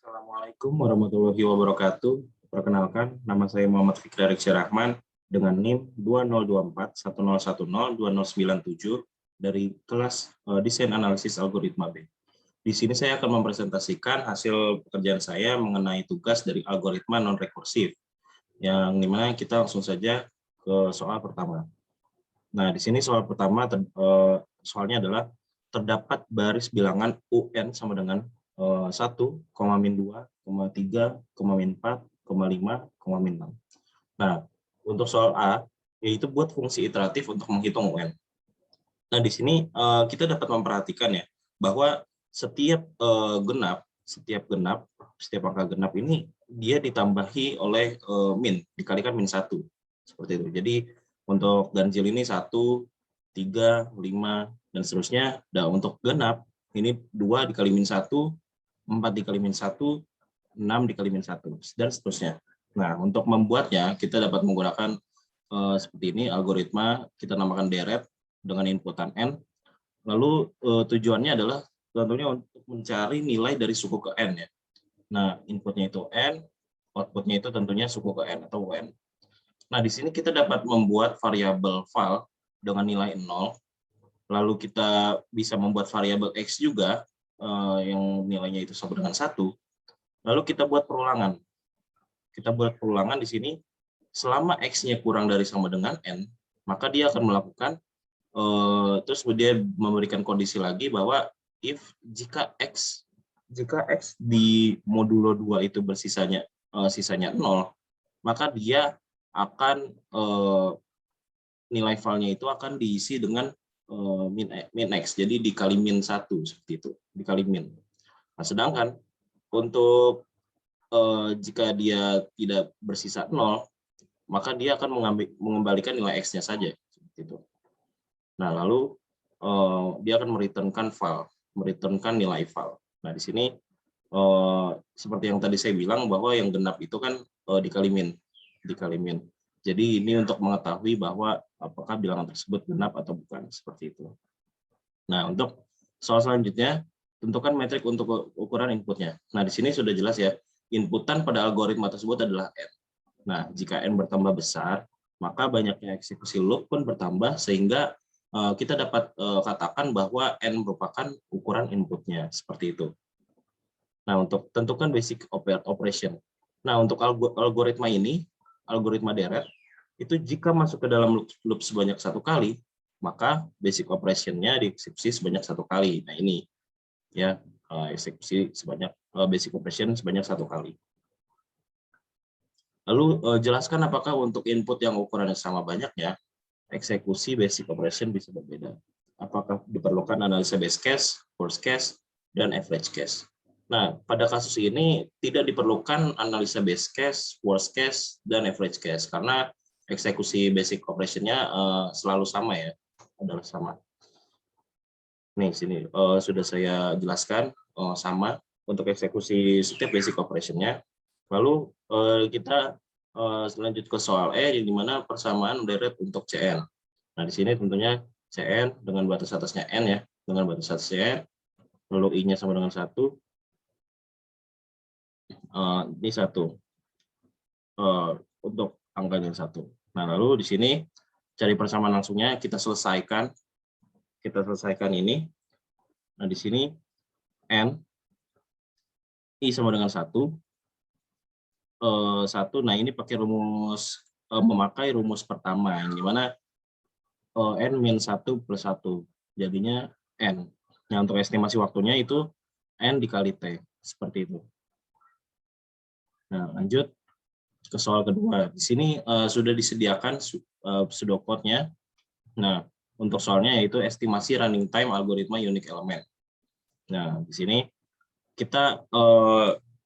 Assalamualaikum warahmatullahi wabarakatuh. Perkenalkan, nama saya Muhammad Fikri Ariksyah Rahman dengan NIM 202410102097 dari kelas Desain Analisis Algoritma B. Di sini saya akan mempresentasikan hasil pekerjaan saya mengenai tugas dari algoritma non-rekursif, yang dimana kita langsung saja ke soal pertama. Nah, di sini soal pertama, soalnya adalah terdapat baris bilangan UN sama dengan 1, min 2, 3, min 4, 5, min 6. Nah, untuk soal A, yaitu buat fungsi iteratif untuk menghitung UN. Nah, di sini kita dapat memperhatikan ya, bahwa setiap angka genap ini dia ditambahi oleh min, dikalikan min 1. Seperti itu. Jadi, untuk ganjil ini 1, 3, 5, dan seterusnya. Dan untuk genap, ini 2 dikali min 1, 4 dikali min 1, 6 dikali min 1, dan seterusnya. Nah, untuk membuatnya, kita dapat menggunakan seperti ini, algoritma, kita namakan deret dengan inputan N. Lalu tujuannya adalah tentunya untuk mencari nilai dari suku ke N. Ya. Nah, inputnya itu N, outputnya itu tentunya suku ke N atau UN. Nah, di sini kita dapat membuat variabel val dengan nilai 0, lalu kita bisa membuat variabel X juga, yang nilainya itu sama dengan 1, lalu kita buat perulangan. Kita buat perulangan di sini, selama X-nya kurang dari sama dengan N, maka dia akan melakukan, terus dia memberikan kondisi lagi bahwa jika X di modulo 2 itu sisanya 0, maka dia akan nilai valnya itu akan diisi dengan min X, jadi dikali min 1, seperti itu, dikali min. Nah, sedangkan untuk jika dia tidak bersisa 0, maka dia akan mengembalikan nilai X-nya saja, seperti itu. Nah, lalu dia akan mereturnkan nilai val. Nah, di sini seperti yang tadi saya bilang bahwa yang genap itu kan dikali min. Jadi ini untuk mengetahui bahwa apakah bilangan tersebut genap atau bukan, seperti itu. Nah, untuk soal selanjutnya, tentukan metrik untuk ukuran inputnya. Nah, di sini sudah jelas ya, inputan pada algoritma tersebut adalah N. Nah, jika N bertambah besar, maka banyaknya eksekusi loop pun bertambah, sehingga kita dapat katakan bahwa N merupakan ukuran inputnya, seperti itu. Nah, untuk tentukan basic operation. Nah, untuk algoritma ini, algoritma deret, itu jika masuk ke dalam loop sebanyak 1 kali, maka basic operation-nya dieksekusi sebanyak 1 kali. Nah, ini ya, eksekusi sebanyak basic operation sebanyak 1 kali. Lalu jelaskan apakah untuk input yang ukurannya sama banyaknya, eksekusi basic operation bisa berbeda. Apakah diperlukan analisa base case, worst case, dan average case. Nah, pada kasus ini tidak diperlukan analisa base case, worst case, dan average case, karena eksekusi basic operation-nya selalu sama ya, adalah sama. Nih, sini sudah saya jelaskan sama untuk eksekusi setiap basic operation-nya. Lalu kita lanjut ke soal E, di mana persamaan deret untuk CN. Nah, di sini tentunya CN dengan batas atasnya N ya, dengan batas atasnya, lalu I-nya sama dengan 1. Ini 1 untuk angkanya 1. Nah, lalu di sini cari persamaan langsungnya, kita selesaikan ini. Nah, di sini N, I sama dengan 1. Nah, ini pakai rumus, memakai rumus pertama, yang dimana N min 1 plus 1, jadinya N. Nah, untuk estimasi waktunya itu N dikali T, seperti itu. Nah, lanjut ke soal kedua. Di sini sudah disediakan pseudocode-nya. Nah, untuk soalnya yaitu estimasi running time algoritma unique element. Nah, di sini kita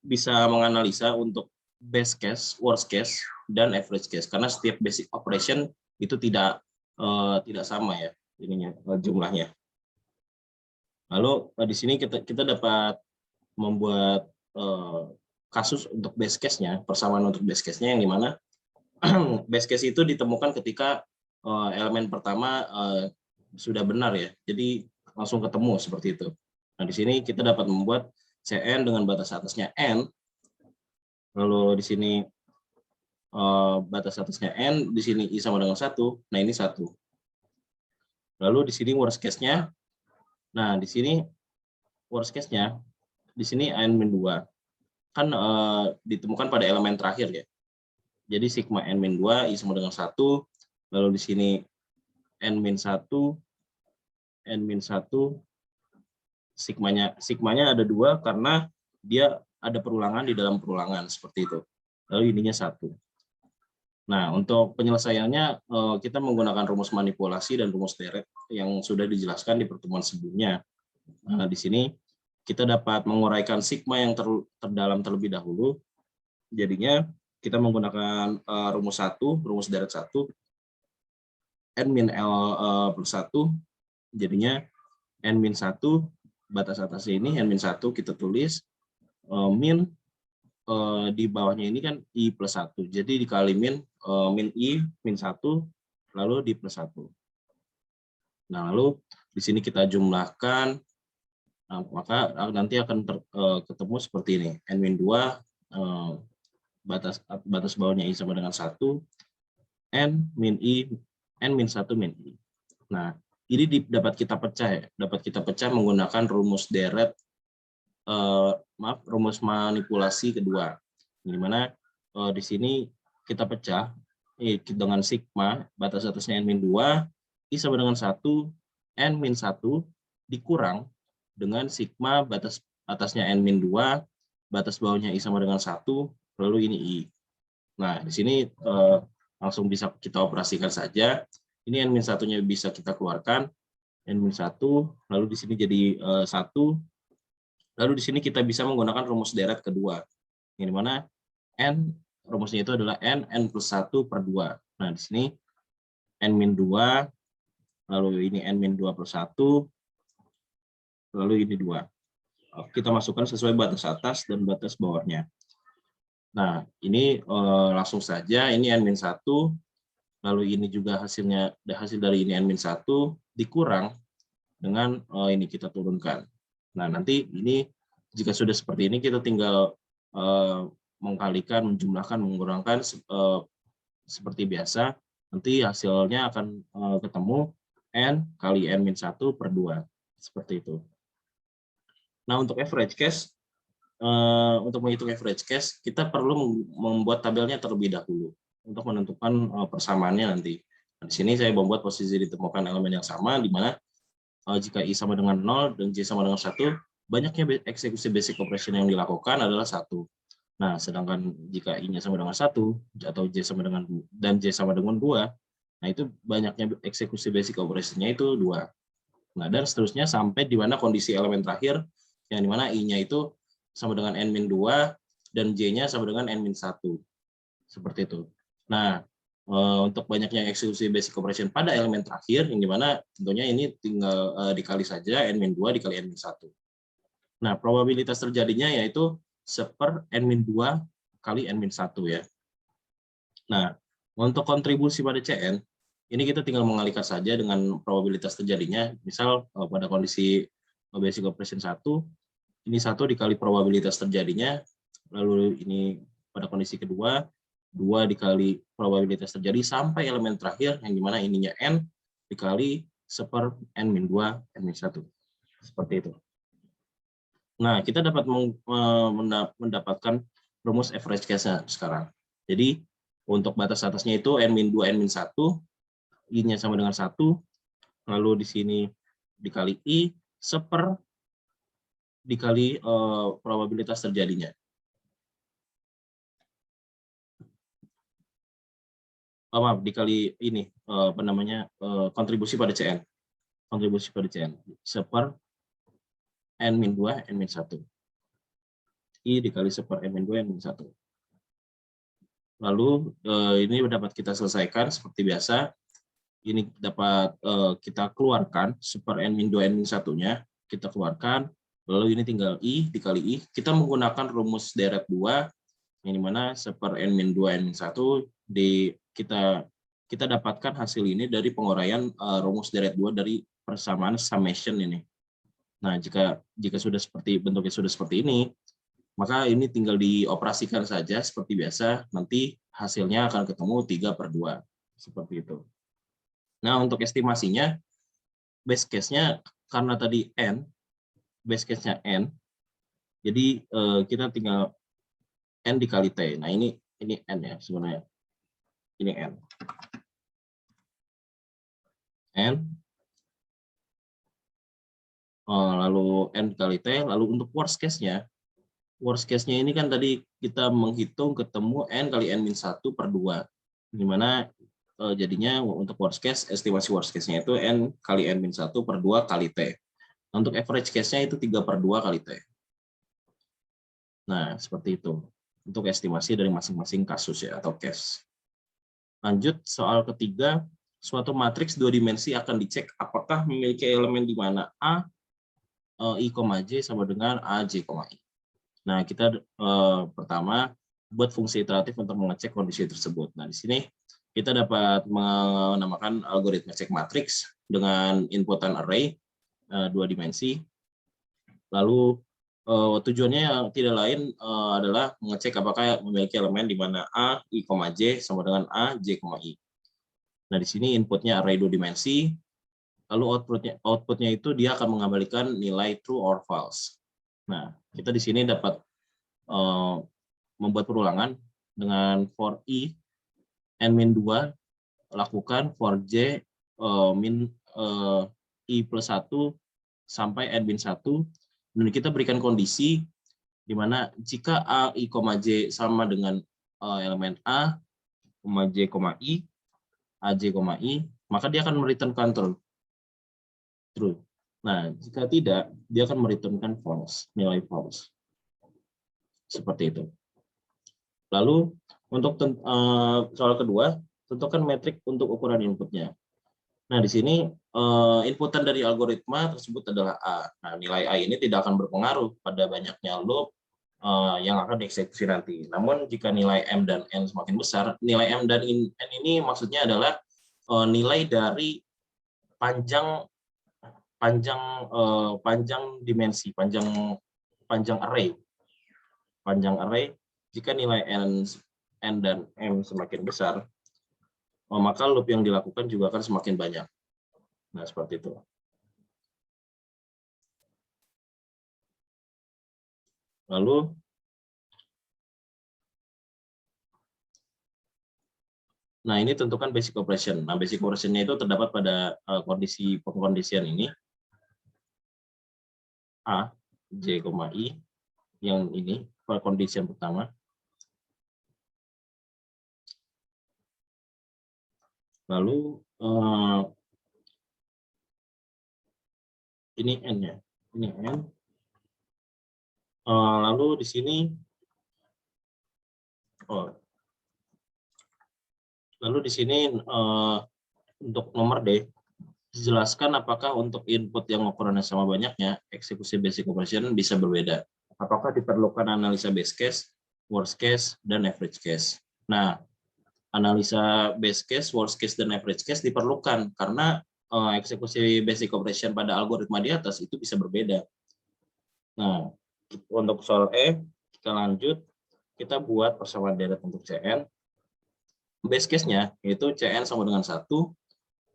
bisa menganalisa untuk base case, worst case, dan average case, karena setiap basic operation itu tidak sama ya ininya, jumlahnya. Lalu di sini kita dapat membuat kasus untuk base case-nya, persamaan untuk base case-nya, yang dimana base case itu ditemukan ketika elemen pertama sudah benar ya, jadi langsung ketemu seperti itu. Nah, di sini kita dapat membuat Cn dengan batas atasnya N, lalu di sini batas atasnya N, di sini I sama dengan 1, nah ini 1. Lalu di sini worst case-nya, nah di sini worst case-nya, di sini N-2, kan ditemukan pada elemen terakhir ya. Jadi sigma N-2, I sama dengan 1, lalu di sini N-1, N-1, sigmanya ada 2 karena dia ada perulangan di dalam perulangan, seperti itu. Lalu ininya 1. Nah, untuk penyelesaiannya kita menggunakan rumus manipulasi dan rumus deret yang sudah dijelaskan di pertemuan sebelumnya. Nah, di sini kita dapat menguraikan sigma yang terdalam terlebih dahulu. Jadinya kita menggunakan rumus 1, rumus deret 1, N-L plus 1, jadinya N-1, batas atasnya ini N-1 kita tulis, min di bawahnya ini kan I plus 1, jadi dikali min I, min 1, lalu di plus 1. Nah, lalu di sini kita jumlahkan, maka nanti akan ketemu seperti ini, N-2, batas bawahnya I sama dengan 1, N min I, N-1 min I. Nah, ini dapat kita pecah menggunakan rumus deret, rumus manipulasi kedua, di mana di sini kita pecah dengan sigma batas atasnya N-2, I sama dengan 1, N-1 dikurang dengan sigma batas atasnya N-2, batas bawahnya I sama dengan 1, lalu ini I. Nah, di sini langsung bisa kita operasikan saja. Ini N-1-nya bisa kita keluarkan, N-1, lalu di sini jadi 1. Lalu di sini kita bisa menggunakan rumus deret kedua, yang dimana N, rumusnya itu adalah N plus 1 per 2. Nah, di sini N-2, lalu ini N-2 plus 1, lalu ini 2. Kita masukkan sesuai batas atas dan batas bawahnya. Nah, ini langsung saja, ini N-1, lalu ini juga hasil dari ini N-1 dikurang dengan ini kita turunkan. Nah, nanti ini jika sudah seperti ini kita tinggal mengkalikan, menjumlahkan, mengurangkan seperti biasa. Nanti hasilnya akan ketemu N kali N-1 per 2. Seperti itu. Nah, untuk average case, untuk menghitung average case, kita perlu membuat tabelnya terlebih dahulu untuk menentukan persamaannya nanti. Nah, di sini saya membuat posisi ditemukan elemen yang sama, di mana jika I sama dengan 0 dan J sama dengan 1, banyaknya eksekusi basic operation yang dilakukan adalah 1. Nah, sedangkan jika I-nya sama dengan 1 atau J sama dengan dan J sama dengan 2, nah itu banyaknya eksekusi basic operation-nya itu 2. Nah, dan seterusnya sampai di mana kondisi elemen terakhir yang dimana I-nya itu sama dengan N-2 dan J-nya sama dengan N-1. Seperti itu. Nah, untuk banyaknya eksekusi basic operation pada elemen terakhir, yang dimana tentunya ini tinggal dikali saja N-2 dikali N-1. Nah, probabilitas terjadinya yaitu 1/(N-2) kali N-1 ya. Nah, untuk kontribusi pada CN, ini kita tinggal mengalihkan saja dengan probabilitas terjadinya. Misal pada kondisi basic operation 1, ini 1 dikali probabilitas terjadinya, lalu ini pada kondisi kedua, 2 dikali probabilitas terjadi sampai elemen terakhir yang dimana ininya N dikali 1/(N-2) N-1. Seperti itu. Nah, kita dapat mendapatkan rumus average case-nya sekarang. Jadi, untuk batas atasnya itu N-2, N-1, I-nya sama dengan 1, lalu di sini dikali I, dikali probabilitas terjadinya. Maaf, dikali ini kontribusi pada CN. Kontribusi pada CN 1/(N-2, N-1). I dikali 1/(N-2, N-1). Lalu ini dapat kita selesaikan seperti biasa. Ini dapat kita keluarkan 1/(N-2, N-1-nya, kita keluarkan. Lalu ini tinggal I dikali I. Kita menggunakan rumus deret 2, yang dimana 1/(N-2, N-1 kita dapatkan hasil ini dari penguraian rumus deret 2 dari persamaan summation ini. Nah, jika sudah bentuknya sudah seperti ini, maka ini tinggal dioperasikan saja seperti biasa, nanti hasilnya akan ketemu 3/2, seperti itu. Nah, untuk estimasinya, base case-nya karena tadi N, base case-nya N, jadi kita tinggal N dikali T. Nah, ini N ya sebenarnya. Ini N. N, lalu N kali T, lalu untuk worst case-nya ini kan tadi kita menghitung ketemu N kali N-1/2, di mana jadinya untuk worst case, estimasi worst case-nya itu N kali N-1/2 kali T. Untuk average case-nya itu 3/2 kali T. Nah, seperti itu. Untuk estimasi dari masing-masing kasus ya, atau case. Lanjut, soal ketiga, suatu matriks 2 dimensi akan dicek apakah memiliki elemen di mana A, I, J sama dengan A, J, I. Nah, kita pertama buat fungsi iteratif untuk mengecek kondisi tersebut. Nah, di sini kita dapat menamakan algoritma cek matriks dengan inputan array 2 dimensi. Lalu tujuannya yang tidak lain adalah mengecek apakah memiliki elemen di mana A, I, J sama dengan A, J, I. Nah, di sini inputnya array 2 dimensi, lalu outputnya itu dia akan mengembalikan nilai true or false. Nah, kita di sini dapat membuat perulangan dengan for I n-2 lakukan for j I plus 1 sampai n-1, dan kita berikan kondisi di mana jika A, I, J sama dengan elemen A, J, I, A, J, I, maka dia akan mereturnkan true. Nah, jika tidak, dia akan mereturnkan false, nilai false. Seperti itu. Lalu untuk soal kedua, tentukan metrik untuk ukuran inputnya. Nah, di sini inputan dari algoritma tersebut adalah A. Nah, nilai A ini tidak akan berpengaruh pada banyaknya loop yang akan dieksekusi nanti. Namun jika nilai M dan N semakin besar, nilai M dan N ini maksudnya adalah nilai dari panjang dimensi, panjang array. Panjang array, jika nilai N dan M semakin besar, maka loop yang dilakukan juga akan semakin banyak. Nah, seperti itu. Lalu, nah ini tentukan basic operation. Nah, basic operation-nya itu terdapat pada kondisi pengkondisian ini. A, J, I, yang ini, kondisi yang pertama. Lalu, ini N ya, ini N. Lalu di sini, untuk nomor D, jelaskan apakah untuk input yang ukurannya sama banyaknya, eksekusi basic operation bisa berbeda. Apakah diperlukan analisa base case, worst case, dan average case. Nah, analisa base case, worst case, dan average case diperlukan karena eksekusi basic operation pada algoritma di atas itu bisa berbeda. Nah, untuk soal E, kita lanjut, kita buat persamaan deret untuk CN. Base case-nya yaitu CN sama dengan 1,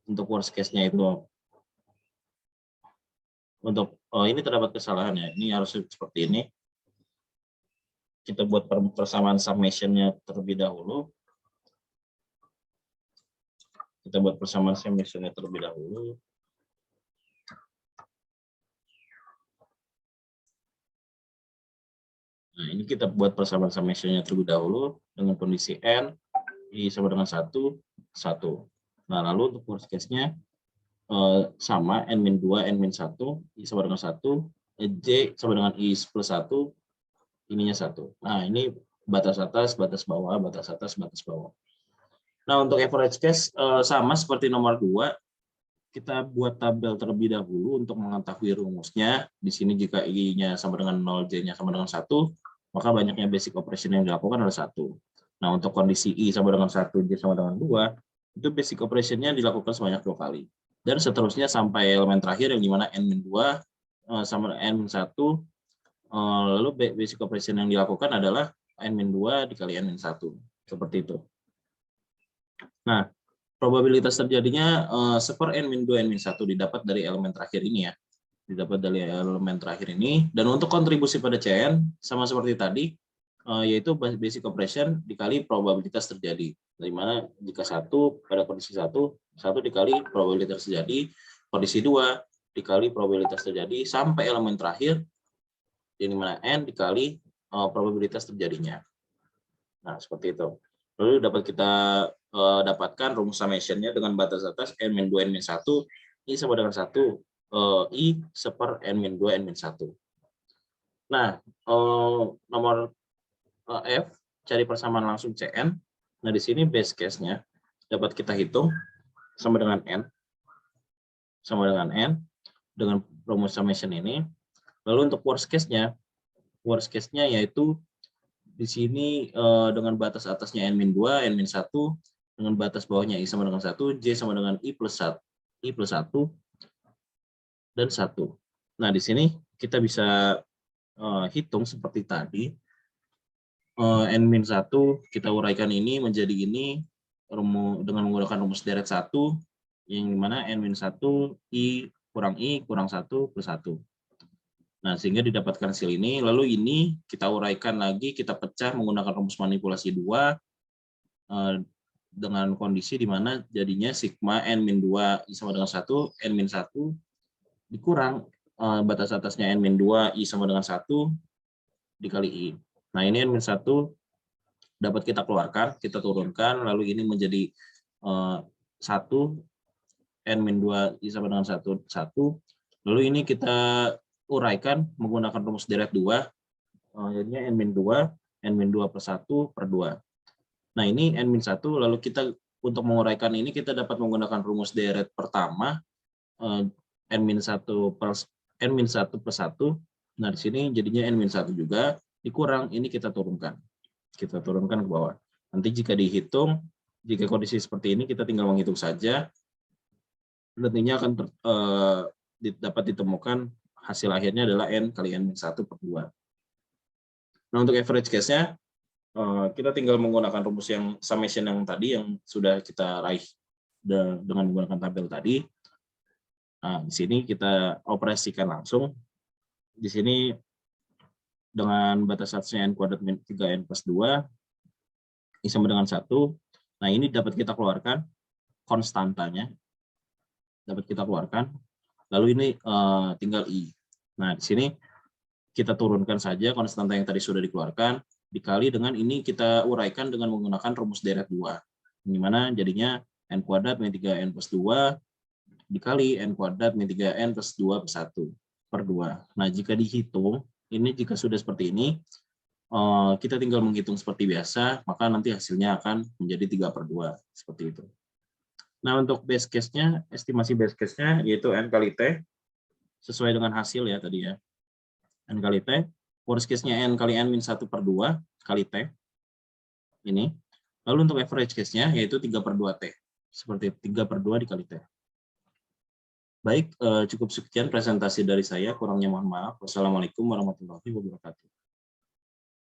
untuk worst case-nya itu untuk ini terdapat kesalahan ya, ini harus seperti ini. Kita buat persamaan summation-nya terlebih dahulu. Kita buat persamaan summation-nya terlebih dahulu. Nah, ini kita buat persamaan summation-nya terlebih dahulu dengan kondisi N I sama dengan 1, 1. Nah, lalu untuk worst case-nya sama N-2, N-1, I sama dengan 1, J sama dengan I plus 1, ininya 1. Nah, ini batas atas, batas bawah, batas atas, batas bawah. Nah, untuk average case sama seperti nomor 2, kita buat tabel terlebih dahulu untuk mengetahui rumusnya. Di sini jika I-nya sama dengan 0, J-nya sama dengan 1, maka banyaknya basic operation yang dilakukan adalah 1. Nah, untuk kondisi I sama dengan 1, J sama dengan 2, itu basic operation-nya dilakukan sebanyak 2 kali. Dan seterusnya sampai elemen terakhir yang dimana N-2 sama N-1, lalu basic operation yang dilakukan adalah N-2 dikali N-1, seperti itu. Nah, probabilitas terjadinya seper N-2 N-1 didapat dari elemen terakhir ini ya. Didapat dari elemen terakhir ini. Dan untuk kontribusi pada CN, sama seperti tadi, yaitu basic operation dikali probabilitas terjadi. Dari mana jika satu pada kondisi satu dikali probabilitas terjadi, kondisi 2 dikali probabilitas terjadi, sampai elemen terakhir, di mana N dikali probabilitas terjadinya. Nah, seperti itu. Lalu dapat kita dapatkan rumus summation-nya dengan batas atas N-2 N-1, I sama dengan 1, I seper N-2 N-1. Nah, nomor F, cari persamaan langsung CN. Nah, di sini base case-nya dapat kita hitung sama dengan N. Sama dengan N, dengan rumus summation ini. Lalu untuk worst case-nya yaitu di sini dengan batas atasnya N-2, N-1, dengan batas bawahnya I sama dengan 1, J sama dengan I plus 1, dan 1. Nah, di sini kita bisa hitung seperti tadi. N-1 kita uraikan ini menjadi ini dengan menggunakan rumus deret 1, yang dimana N-1 I kurang 1 plus 1. Nah, sehingga didapatkan hasil ini. Lalu ini kita uraikan lagi, kita pecah menggunakan rumus manipulasi 2 dengan kondisi di mana jadinya sigma N-2 I sama dengan 1, N-1 dikurang batas atasnya N-2 I sama dengan 1 dikali I. Nah, ini N-1 dapat kita keluarkan, kita turunkan, lalu ini menjadi 1, N-2 I sama dengan 1, lalu ini kita uraikan menggunakan rumus deret 2, jadinya N-2 plus 1 per 2. Nah, ini N-1, lalu kita untuk menguraikan ini kita dapat menggunakan rumus deret pertama, N-1 plus 1. Nah, di sini jadinya N-1 juga, dikurang, ini kita turunkan. Kita turunkan ke bawah. Nanti jika dihitung, jika kondisi seperti ini, kita tinggal menghitung saja. Nantinya akan dapat ditemukan hasil akhirnya adalah N kali N-1 per 2. Nah, untuk average case-nya, kita tinggal menggunakan rumus yang summation yang tadi, yang sudah kita raih dengan menggunakan tabel tadi. Nah, di sini kita operasikan langsung. Di sini dengan batas atasnya N kuadrat min 3N plus 2, I sama dengan 1. Nah, ini dapat kita keluarkan konstantanya. Dapat kita keluarkan. Lalu ini tinggal I. Nah, di sini kita turunkan saja konstanta yang tadi sudah dikeluarkan, dikali dengan ini kita uraikan dengan menggunakan rumus deret 2. Di mana jadinya N kuadrat min 3N plus 2 dikali N kuadrat min 3N plus 2 per 1 per 2. Nah, jika dihitung, ini jika sudah seperti ini, kita tinggal menghitung seperti biasa, maka nanti hasilnya akan menjadi 3 per 2, seperti itu. Nah, untuk base case-nya, estimasi base case-nya yaitu N kali T, sesuai dengan hasil ya tadi ya. N kali T, worst case-nya N kali N min 1 per 2 kali T. Ini. Lalu untuk average case-nya yaitu 3 per 2 T. Seperti 3 per 2 dikali T. Baik, cukup sekian presentasi dari saya. Kurangnya mohon maaf. Wassalamualaikum warahmatullahi wabarakatuh.